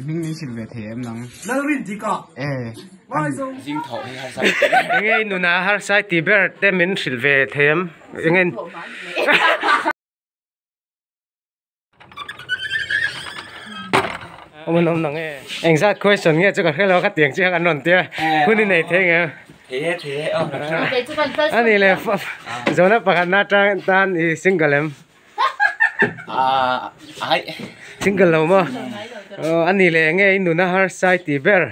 mình đi xin về thêm nắng nó bên gì cả vai sâu riêng thọ hay hai sai nghe nụ na hai sai tí bé tem mình xin về thêm nghe ông nắng nghe exact question nghe cho cái lo cái tiếng chứ anh nói tiếngคุณนี่ไหนเท่ไงthếอันนี้เลยโซนปากหน้าตานอีซิงเกิลเลมซิงเกิลเลมมั้งอันนี้เลยไงหนูน่าฮาร์ไซตีเบอร์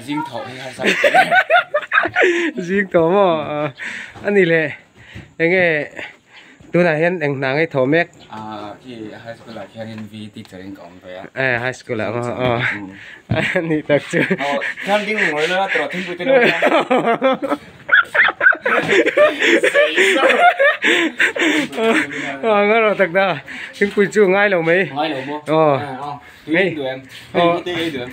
ริงถอให้hai saiซิงตัวมั้งอันนี้เลยไงตัวไหนเห็นหนังไอ้โถเมกที่high school แค่เห็นวีติดเจริญก่อนไปhigh school แล้วอันนี้ตักชื่อท่านดิ้งหัวเลยนะตลอดทิ้งไปจนงั้นเราตักได้ถึงคุยจู่ง่ายหรือไม่ง่ายหรือไม่ไม่เดือนที่เดือน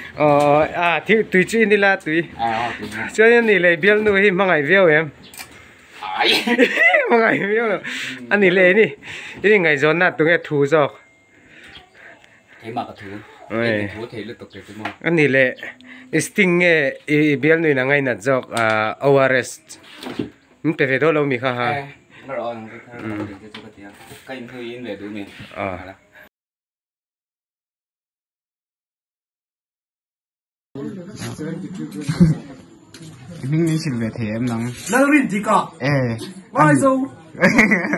ที่ตุยจีนนี่ละตุยเจ้านี่เลยเบี้ยนู่นที่มังไงเบี้ยวเอ็มมังไงเบี้ยวอันนี้เลยนี่ไงจอนน่ะตรงนี้ถูจอกเทมากระถูถูเทเลือดตกเต็มหมดอันนี้เลยสติงเงี้ยเบี้ยนู่นนั่งไงน่ะจอกORS มันเป็นเวทเรามีค่ะฮะเราลองดูค่ะจะจุกเตียงใกล้พื้นเลยดูมั้ยmình đi xin về thêm nắng nó bên gì cả vai sâu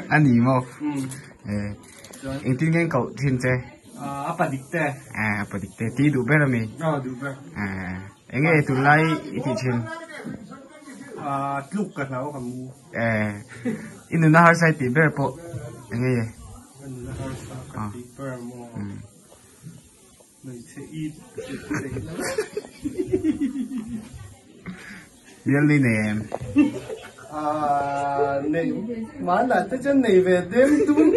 anh nhỉ mò anh tin nghe cậu thiên chơi apa dikte apa dikte tí đủ bé rồi mi đủ bé anh nghe tụi lai thì trên lúc cái nào kamu ini nah harus saya tiba po anh nghe Biar đi nè em này má là tới chân này về đêm tung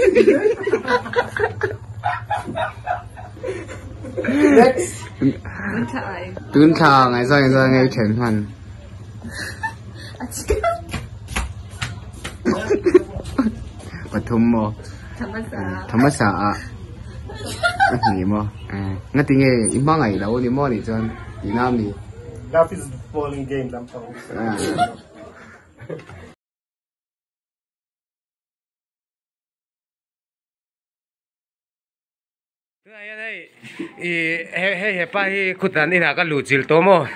Tuấn Thà ngày sau ngày chuyển hoàn Và thum mò Thầm mất xả Nghỉ mò Ngắt tiếng nghe im bao ngày đâu đi mò đi chân Đi nam đi That is bowling game I'm talking. Hey, pai kutan ina ka luchil to mo.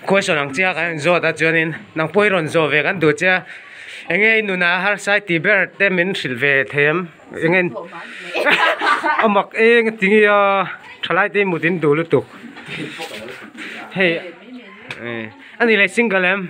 Question ang chia kan zo ta chuanin nang poiron zo ve kan du cha. Engei nuna har sai ti ber te min silve them. Engen amak eng tingi ya thalai te mutin du lu tuk. Hey anh này là single em.